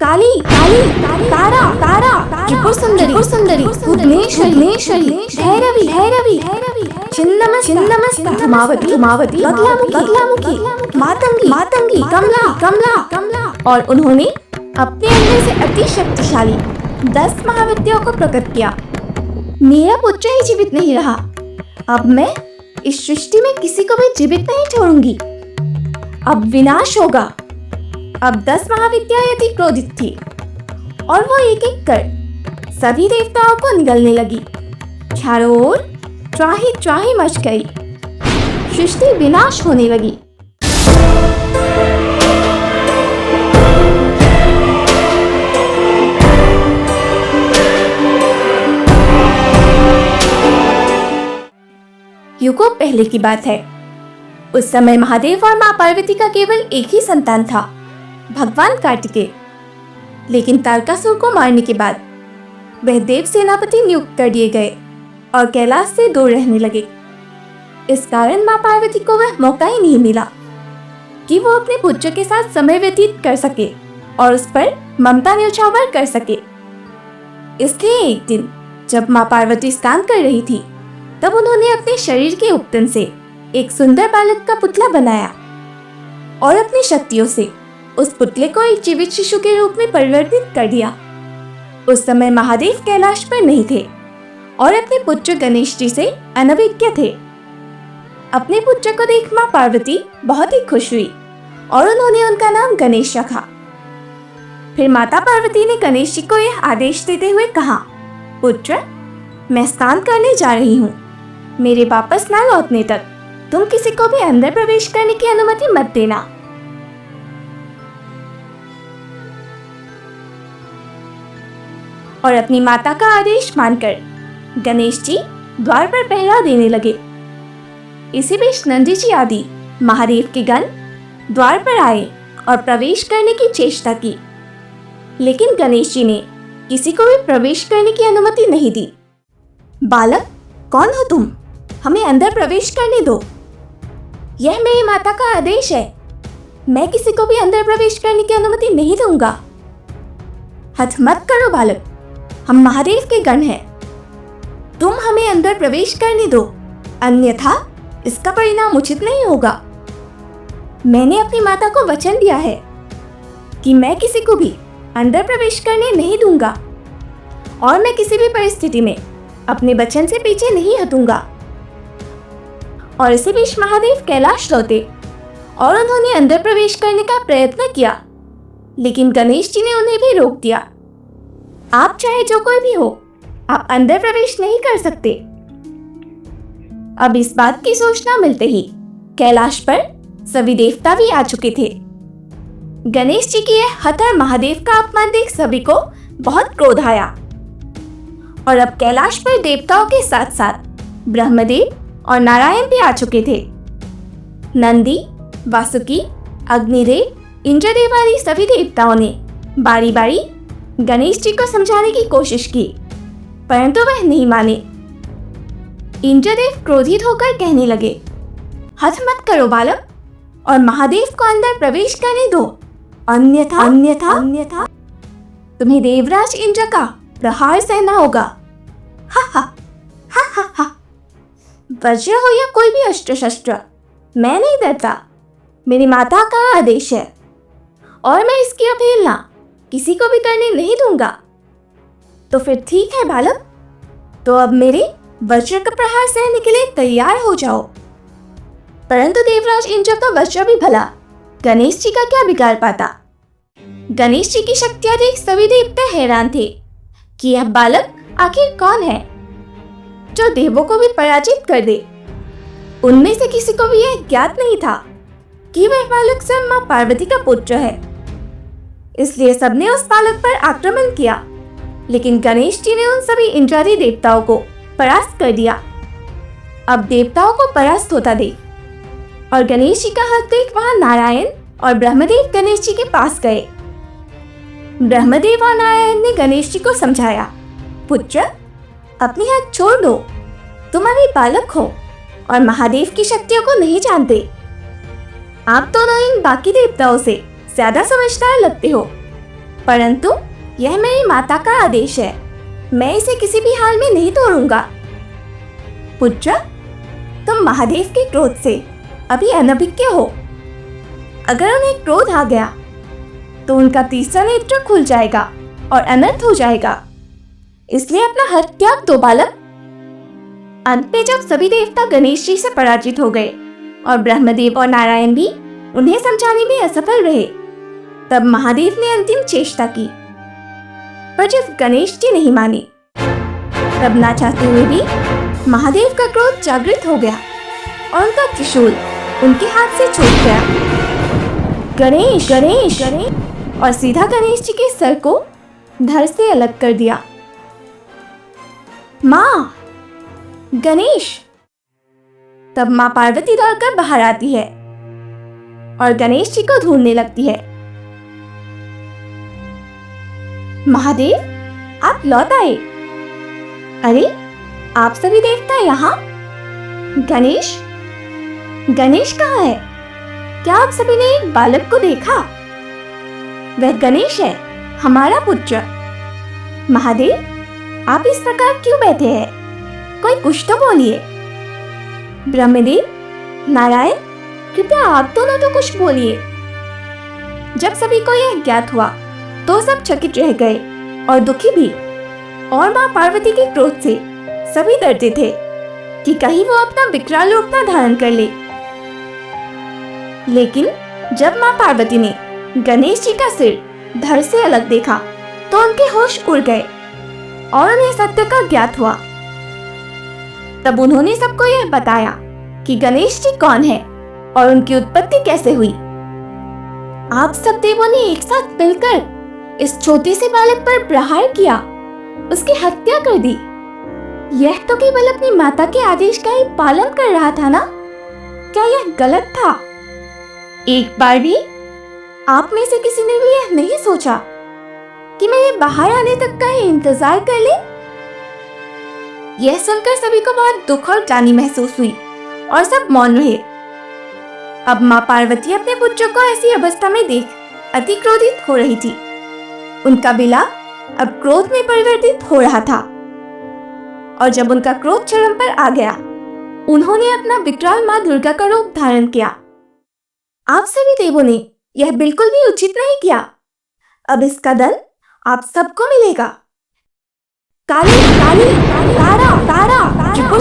काली काली तारा तारा त्रिपुर सुंदरी भुवनेश्वरी भैरवी छिन्नमस्ता धूमावती बगलामुखी मातंगी कमला। और उन्होंने अपने अंदर से अति शक्तिशाली 10 महाविद्याओं को प्रकट किया। मेरा पुत्र ही जीवित नहीं रहा, अब मैं इस सृष्टि में किसी को भी जीवित नहीं छोड़ूंगी। अब विनाश होगा। अब 10 महाविद्याएं अति क्रोधित थी और वो एक एक कर सभी देवताओं को निगलने लगी। चारों ओर त्राही मच गई, सृष्टि विनाश होने लगी। युगों पहले की बात है। उस समय महादेव और मां पार्वती का केवल एक ही संतान था, भगवान कार्तिकेय। लेकिन तारकासुर को मारने के बाद वह देव सेनापति नियुक्त कर दिए गए और कैलाश से दूर रहने लगे। इस कारण मां पार्वती को वह मौका ही नहीं मिला कि वो अपने पुत्र के साथ समय व्यतीत कर सके और उस पर ममता न्यौछावर कर सके। इसलिए एक दिन जब मां पार्वती स्नान कर रही थी, तब उन्होंने अपने शरीर के उपटन से एक सुंदर बालक का पुतला बनाया और अपनी शक्तियों से उस पुतले को एक जीवित शिशु के रूप में परिवर्तित कर दिया। उस समय महादेव कैलाश पर नहीं थे और अपने पुत्र गणेश जी से अनभिज्ञ थे। अपने पुत्र को देख मां पार्वती बहुत ही खुश हुई और उन्होंने उनका नाम गणेश रखा। फिर माता पार्वती ने गणेश जी को यह आदेश देते हुए कहा, पुत्र, मैं स्नान करने जा रही हूँ। मेरे वापस न लौटने तक तुम किसी को भी अंदर प्रवेश करने की अनुमति मत देना। और अपनी माता का आदेश मानकर गणेश जी द्वार पर पहरा देने लगे। इसी बीच नंदी जी आदि महादेव के गण द्वार पर आए और प्रवेश करने की चेष्टा की, लेकिन गणेश जी ने किसी को भी प्रवेश करने की अनुमति नहीं दी। बालक, कौन हो तुम? हमें अंदर प्रवेश करने दो। यह मेरी माता का आदेश है। मैं किसी को भी अंदर प्रवेश करने की अनुमति नहीं दूंगा। हठ मत करो बालक, हम महादेव के गण हैं। तुम हमें अंदर प्रवेश करने दो, अन्यथा इसका परिणाम उचित नहीं होगा। मैंने अपनी माता को वचन दिया है कि मैं किसी को भी अंदर प्रवेश करने नहीं दूंगा और मैं किसी भी परिस्थिति में अपने वचन से पीछे नहीं हटूंगा। और इसी बीच महादेव कैलाश लौटे और उन्होंने अंदर प्रवेश करने का प्रयत्न किया, लेकिन गणेश जी ने उन्हें भी रोक दिया। आप चाहे जो कोई भी हो, आप अंदर प्रवेश नहीं कर सकते। अब इस बात की सूचना मिलते ही कैलाश पर सभी देवता भी आ चुके थे। गणेश जी की यह हठ और महादेव का अपमान देख सभी को बहुत क्रोध आया और अब कैलाश पर देवताओं के साथ साथ ब्रह्मदेव और नारायण भी आ चुके थे। नंदी, वासुकी, अग्निदेव, इंद्रदेव आदि सभी देवताओं ने बारी बारी गणेश जी को समझाने की कोशिश की, परंतु वह नहीं माने। इंद्रदेव क्रोधित होकर कहने लगे, हठ मत करो बालक और महादेव को अंदर प्रवेश करने दो, अन्यथा तुम्हें देवराज इंद्र का प्रहार सहना होगा। हा। वज्र हो या कोई भी अस्त्र शस्त्र, मैं नहीं डरता। मेरी माता का आदेश है और मैं इसकी अवहेलना किसी को भी करने नहीं दूंगा। तो फिर ठीक है बालक, तो अब मेरे वज्र का प्रहार सहने के लिए तैयार हो जाओ। परंतु देवराज इंद्र का वज्र भी भला गणेश जी का क्या बिगाड़ पाता। गणेश जी की शक्तियां देख सभी देवता हैरान थे कि यह बालक आखिर कौन है जो देवों को भी पराजित कर दे। उनमें से किसी को भी यह ज्ञात नहीं था कि वह बालक स्वयं मां पार्वती का पुत्र है। इसलिए सबने उस बालक पर आक्रमण किया, लेकिन गणेश जी ने उन सभी इंद्रादी देवताओं को परास्त कर दिया। अब देवताओं को परास्त होता देख और गणेश जी का हाथ देख वहां नारायण और ब्रह्मदेव गणेश जी के पास गए। ब्रह्मदेव और नारायण ने गणेश जी को समझाया, पुत्र, अपनी हाथ छोड़ दो। तुम अभी बालक हो और महादेव की शक्तियों को नहीं जानते। आप दोनों इन बाकी देवताओं से ज्यादा समझदार लगते हो। परंतु यह मेरी माता का आदेश है, मैं इसे किसी भी हाल में नहीं तोड़ूंगा। पुत्र, तुम महादेव के क्रोध से अभी अनभिज्ञ हो। अगर उन्हें क्रोध आ गया तो उनका तीसरा नेत्र खुल जाएगा और अनर्थ हो जाएगा। इसलिए अपना हट त्याग दो बालक। अंत में जब सभी देवता गणेश जी से पराजित हो गए और ब्रह्मदेव और नारायण भी उन्हें समझाने में असफल रहे, तब महादेव ने अंतिम चेष्टा की। पर जब गणेश जी नहीं माने, तब ना चाहते हुए भी महादेव का क्रोध जागृत हो गया और उनका त्रिशूल उनके हाथ से छूट गया। गणेश गणेश गणेश और सीधा गणेश जी के सर को धड़ से अलग कर दिया। माँ, गणेश! तब माँ पार्वती दौड़कर बाहर आती है और गणेश जी को ढूंढने लगती है। महादेव, आप लौट आए। अरे, आप सभी देवता यहाँ? गणेश, गणेश कहाँ है? क्या आप सभी ने एक बालक को देखा? वह गणेश है, हमारा पुत्र। महादेव, आप इस प्रकार क्यों बैठे हैं? कोई कुछ तो बोलिए। ब्रह्मदेव, नारायण, कृपया आप दोनों तो कुछ बोलिए। जब सभी को यह ज्ञात हुआ तो सब चकित रह गए और दुखी भी, और माँ पार्वती के क्रोध से सभी डरते थे कि कहीं वो अपना विकराल रूप न धारण कर ले। लेकिन जब माँ पार्वती ने गणेश जी का सिर धड़ से अलग देखा तो उनके होश उड़ गए और उन्हें सत्य का ज्ञात हुआ। तब उन्होंने सबको यह बताया कि गणेश जी कौन है और उनकी उत्पत्ति कैसे हुई। आप सब देवों ने एक साथ मिलकर इस छोटे से बालक पर प्रहार किया, उसकी हत्या कर दी। यह तो केवल अपनी माता के आदेश का ही पालन कर रहा था ना? क्या यह गलत था? एक बार भी आप में से किसी ने भी यह नहीं सोचा कि मैं ये बाहर आने तक का ही इंतजार कर ले? यह सुनकर सभी को बहुत दुख और ग्लानि महसूस हुई और सब मौन रहे। अब माँ पार्वती अपने पुत्र को ऐसी अवस्था में देख अति क्रोधित हो रही थी। उनका बिला अब क्रोध में परिवर्तित हो रहा था और जब उनका क्रोध चरम पर आ गया, उन्होंने अपना विकराल माँ दुर्गा का रूप धारण किया। आप सभी देवों ने यह बिल्कुल भी उचित नहीं किया। अब इसका दंड आप सबको मिलेगा। काली काली तारा तारा त्रिपुर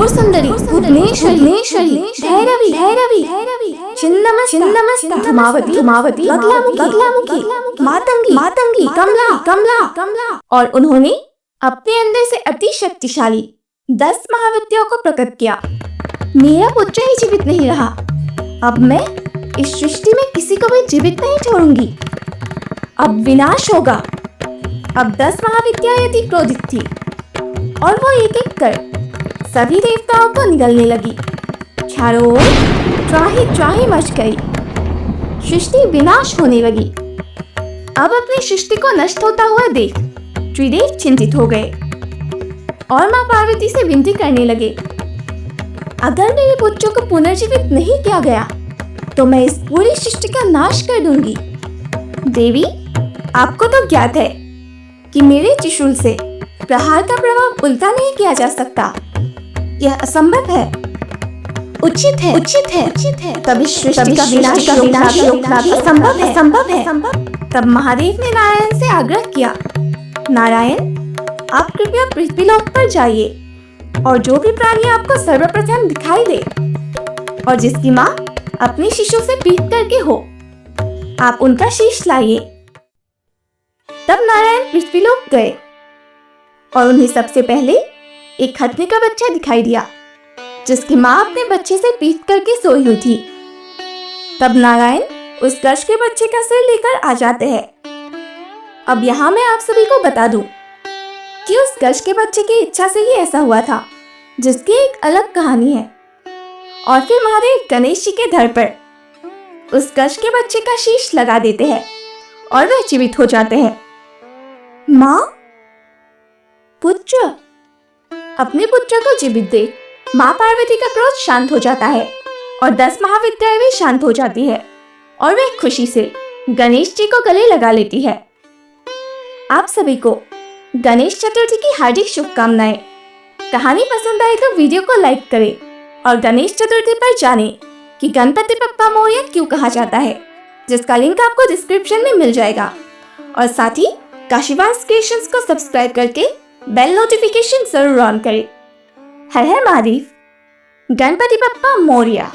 सुंदरी भुवनेश्वरी भैरवी भैरवी छिन्नमस्ता धूमावती बगलामुखी मातंगी कमला। और उन्होंने अपने अंदर से अति शक्तिशाली 10 महाविद्याओं को प्रकट किया। मेरा पुत्र ही जीवित नहीं रहा। अब मैं इस सृष्टि में किसी को भी जीवित नहीं छोड़ूंगी। अब विनाश होगा। अब 10 महाविद्याएं अति क्रोधित थी और वो एक एक कर सभी देवताओं को निगलने लगी। चारों ओर त्राही मच गई। सृष्टि विनाश होने लगी। अब अपनी सृष्टि को नष्ट होता हुआ देख त्रिदेव चिंतित हो गए और माँ पार्वती से विनती करने लगे, अगर मेरे पुत्रों को पुनर्जीवित नहीं किया गया तो मैं इस पूरी सृष्टि का नाश कर दूंगी। देवी, आपको तो ज्ञात है कि मेरे त्रिशूल से प्रहार का प्रभाव उल्टा नहीं किया जा सकता। यह असंभव है। उचित है। तब इस सृष्टि का विनाश रोकना संभव है। तब महादेव ने नारायण से आग्रह किया, नारायण, आप कृपया पृथ्वीलोक पर जाइए और जो भी प्राणी आपको सर्वप्रथम दिखाई दे और जिसकी माँ अपने शिशु से पीट करके हो, आप उनका शीश लाइए। तब नारायण पृथ्वीलोक गए और उन्हें सबसे पहले एक खतने का बच्चा दिखाई दिया जिसकी माँ अपने बच्चे से पीट करके सोई हुई थी। तब नारायण उस गज के बच्चे का सिर लेकर आ जाते हैं। अब यहाँ मैं आप सभी को बता दूं कि उस गज के बच्चे की इच्छा से ही ऐसा हुआ था, जिसकी एक अलग कहानी है। और फिर महादेव गणेश जी के धड़ पर उस गज के बच्चे का शीश लगा देते हैं और वह जीवित हो जाते हैं। माँ, पुत्र, अपने पुत्र को जीवित देख माँ पार्वती का क्रोध शांत हो जाता है और 10 महाविद्याएं भी शांत हो जाती है और वह खुशी से गणेश जी को गले लगा लेती है। आप सभी को गणेश चतुर्थी की हार्दिक शुभकामनाएं। कहानी पसंद आए तो वीडियो को लाइक करें और गणेश चतुर्थी पर जानें कि गणपति बप्पा मोरया क्यों कहा जाता है, जिसका लिंक आपको डिस्क्रिप्शन में मिल जाएगा। और साथ ही काशीवास क्रिएशंस को सब्सक्राइब करके बेल नोटिफिकेशन जरूर ऑन करें। हर हर महादेव, गणपति बप्पा मोरया।